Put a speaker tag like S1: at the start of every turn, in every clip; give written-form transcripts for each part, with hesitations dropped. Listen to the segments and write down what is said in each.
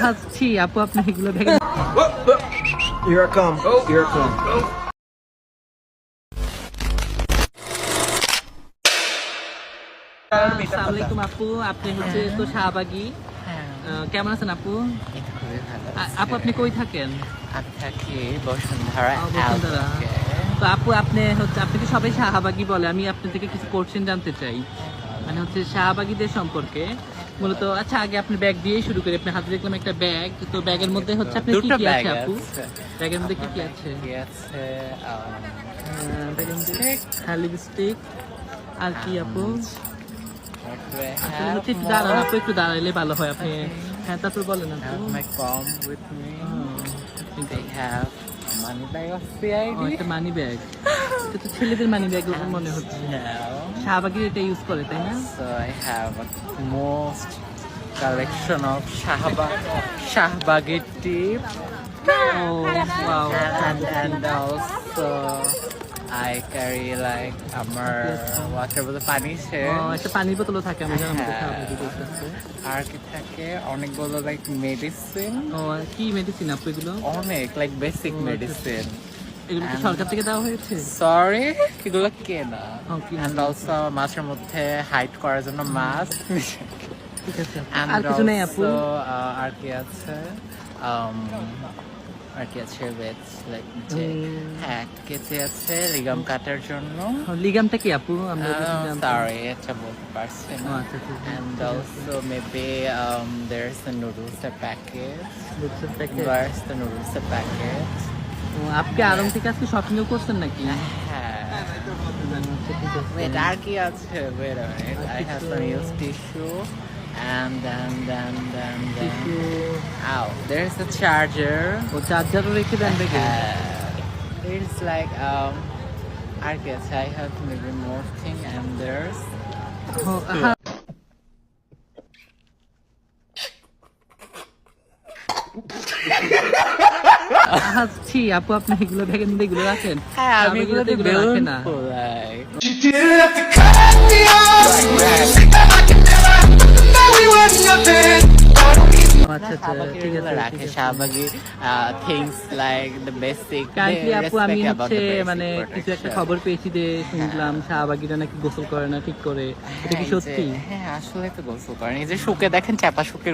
S1: হাসছি আপু, আপনি এগুলো দেখেন।
S2: Here I come. Here I come.
S1: আসসালামু আলাইকুম আপু, আপনি হচ্ছে তো শাহবাগী। কেমন আছেন আপু?
S3: খুবই ভালো
S1: আপু আপনি কই থাকেন?
S3: আমি থাকি বসুন্ধরা
S1: বসুন্ধরা। তো আপু আপনি হচ্ছে, আপনি কি সবাই শাহবাগী বলে? আমি আপনার থেকে কিছু কোশ্চেন জানতে চাই, মানে হচ্ছে শাহবাগীদের সম্পর্কে মূলত। আচ্ছা, আগে আপনি ব্যাগ দিয়েই শুরু করি। আপনি হাতে দেখলাম একটা ব্যাগ, তো ব্যাগের মধ্যে হচ্ছে আপনি কি কি আছে আপু? ব্যাগের মধ্যে কি কি আছে? ব্যাগের মধ্যে লিপস্টিক আর কি আপু? আসলে হচ্ছে একটু দাঁড়ান আপু, একটু দাঁড়াইলে ভালো হয় আপনি। হ্যাঁ, তারপর বলেন আপু।
S3: my comb with me. I have money bag of
S1: একটা মানি ব্যাগ, এটা তো ছেলেদের মানি ব্যাগ মনে হচ্ছে। শাহবাগীর এটা ইউজ করে, তাই না?
S3: So I have a most collection of Shahbagi tip.
S1: Wow.
S3: And also I carry like আমার water bottle পানি সে
S1: একটা পানির বোতলও থাকে, আমি জানার মধ্যে শাহবাগী বলতেছে।
S3: আর কি থাকে অনেকগুলো লাইক মেডিসিন।
S1: কি মেডিসিন আপু এগুলো?
S3: অনেক লাইক বেসিক মেডিসিন।
S1: এগুলো কি সরকার থেকে দেওয়া হয়েছে?
S3: সরি, এগুলো কেনা।
S1: Okay.
S3: এন্ড অলসো মাছের মধ্যে হাইড করার জন্য মাছ।
S1: ঠিক আছে।
S3: And
S1: আর কিছু নেই আপু?
S3: also, আর কি আছে আর কি আছে হ্যাঁ, কেটে আছে লিগাম কাটার জন্য।
S1: লিগামটা কি আপু? আমরা জানতাম।
S3: সরি, এটা বলতে পারছি না।
S1: আচ্ছা, ঠিক আছে।
S3: And also maybe there's the noodles packet.
S1: বুঝছেন packet?
S3: Where's the noodles packet?
S1: আপনি আরং থেকে আজকে শপিং করছেন নাকি?
S3: হ্যাঁ।
S1: আচ্ছা, ঠিক আছে।
S3: Wait, আর কি আছে? Wait a minute. I have some used tissue. And then ow, there's the charger.
S1: ও চার্জারও রেখে দেন ব্যাগে?
S3: It's like I guess I have maybe more thing and there's
S1: হাসছি আপু, আপনি এগুলো ব্যাগের মধ্যে এগুলো রাখেন?
S3: হ্যাঁ, আমি এগুলো
S1: এগুলো রাখে না। আচ্ছা আচ্ছা, ঠিক আছে,
S3: রাখে শাহবাগী things like the basic.
S1: Kindly আপু, আমি হচ্ছে মানে কিছু একটা খবর পেয়েছি যে শুনলাম শাহবাগীরা নাকি গোসল করে না ঠিক করে, এটা কি সত্যি?
S3: হ্যাঁ, আসলে তো গোসল করেন। এই যে শুকে দেখেন, চাপা শুকে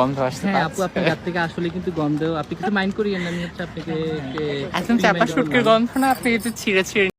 S3: গন্ধ আসছে।
S1: হ্যাঁ আপু, আপনার গাছ থেকে আসলে কিন্তু গন্ধ, আপনি কিছু মাইন্ড করিয়েন না, আমি হচ্ছে আপনাকে
S3: এখন চাপা শুটকির গন্ধ না, আপনি এটা ছিঁড়ে ছিঁড়ে